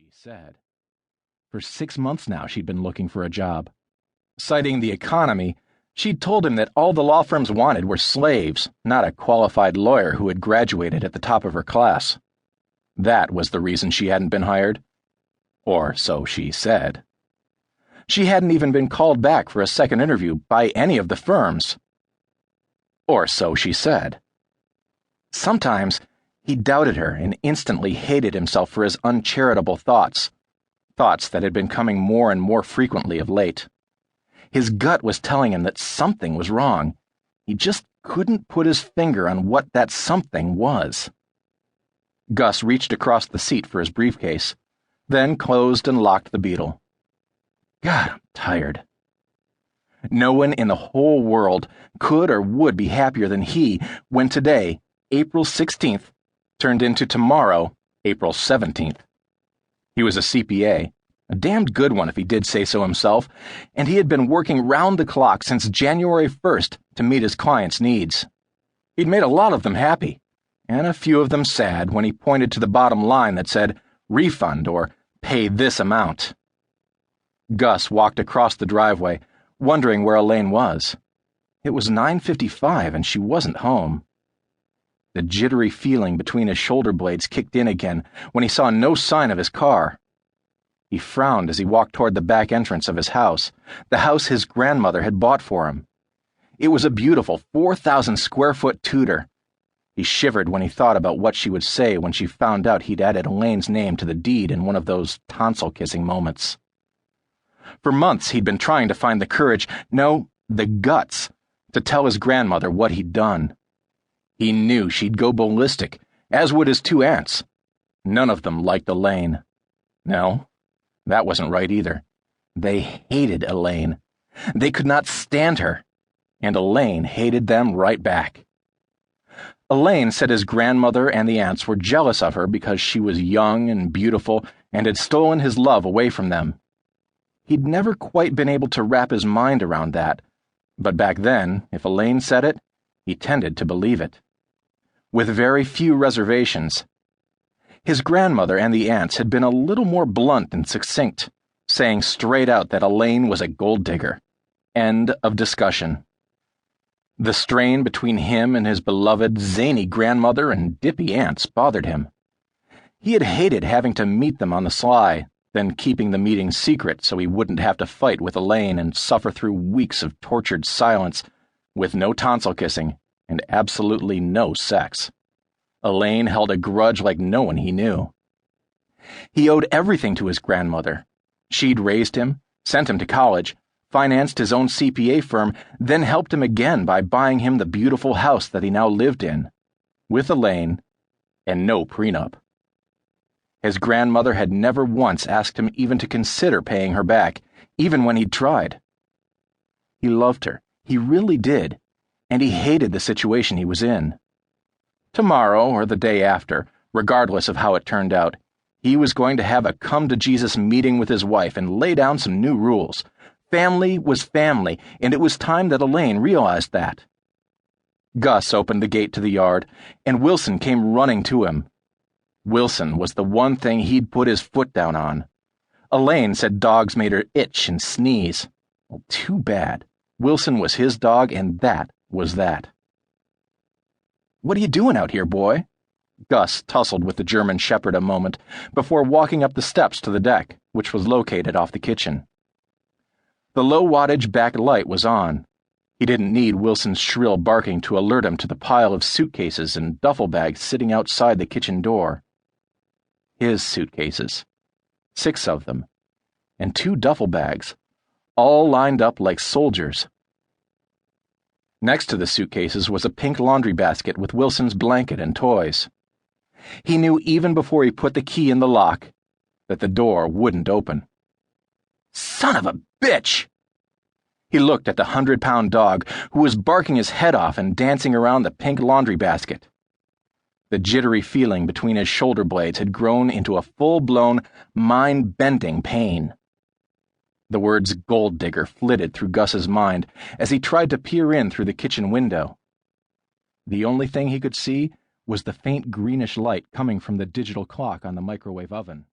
she said. For 6 months now she'd been looking for a job. Citing the economy, she'd told him that all the law firms wanted were slaves, not a qualified lawyer who had graduated at the top of her class. That was the reason she hadn't been hired. Or so she said. She hadn't even been called back for a second interview by any of the firms. Or so she said. Sometimes he doubted her and instantly hated himself for his uncharitable thoughts that had been coming more and more frequently of late. His gut was telling him that something was wrong. He just couldn't put his finger on what that something was. Gus reached across the seat for his briefcase, then closed and locked the Beetle. God, I'm tired. No one in the whole world could or would be happier than he when today, April 16th, turned into tomorrow, April 17th. He was a CPA, a damned good one if he did say so himself, and he had been working round the clock since January 1st to meet his clients' needs. He'd made a lot of them happy, and a few of them sad when he pointed to the bottom line that said, refund or pay this amount. Gus walked across the driveway, wondering where Elaine was. It was 9:55 and she wasn't home. The jittery feeling between his shoulder blades kicked in again when he saw no sign of his car. He frowned as he walked toward the back entrance of his house, the house his grandmother had bought for him. It was a beautiful 4,000-square-foot Tudor. He shivered when he thought about what she would say when she found out he'd added Elaine's name to the deed in one of those tonsil-kissing moments. For months he'd been trying to find the courage, no, the guts, to tell his grandmother what he'd done. He knew she'd go ballistic, as would his two aunts. None of them liked Elaine. No, that wasn't right either. They hated Elaine. They could not stand her, and Elaine hated them right back. Elaine said his grandmother and the aunts were jealous of her because she was young and beautiful and had stolen his love away from them. He'd never quite been able to wrap his mind around that, but back then, if Elaine said it, he tended to believe it. With very few reservations. His grandmother and the aunts had been a little more blunt and succinct, saying straight out that Elaine was a gold digger. End of discussion. The strain between him and his beloved, zany grandmother and dippy aunts bothered him. He had hated having to meet them on the sly, then keeping the meeting secret so he wouldn't have to fight with Elaine and suffer through weeks of tortured silence, with no tonsil kissing and absolutely no sex. Elaine held a grudge like no one he knew. He owed everything to his grandmother. She'd raised him, sent him to college, financed his own CPA firm, then helped him again by buying him the beautiful house that he now lived in, with Elaine, and no prenup. His grandmother had never once asked him even to consider paying her back, even when he'd tried. He loved her, he really did, and he hated the situation he was in. Tomorrow or the day after, regardless of how it turned out, he was going to have a come-to-Jesus meeting with his wife and lay down some new rules. Family was family, and it was time that Elaine realized that. Gus opened the gate to the yard, and Wilson came running to him. Wilson was the one thing he'd put his foot down on. Elaine said dogs made her itch and sneeze. Well, too bad. Wilson was his dog, and that was that. "What are you doing out here, boy?" Gus tussled with the German shepherd a moment before walking up the steps to the deck, which was located off the kitchen. The low-wattage back light was on. He didn't need Wilson's shrill barking to alert him to the pile of suitcases and duffel bags sitting outside the kitchen door. His suitcases. 6 of them. And 2 duffel bags, all lined up like soldiers. Next to the suitcases was a pink laundry basket with Wilson's blanket and toys. He knew even before he put the key in the lock that the door wouldn't open. Son of a bitch! He looked at the 100-pound dog, who was barking his head off and dancing around the pink laundry basket. The jittery feeling between his shoulder blades had grown into a full-blown, mind-bending pain. The words gold digger flitted through Gus's mind as he tried to peer in through the kitchen window. The only thing he could see was the faint greenish light coming from the digital clock on the microwave oven.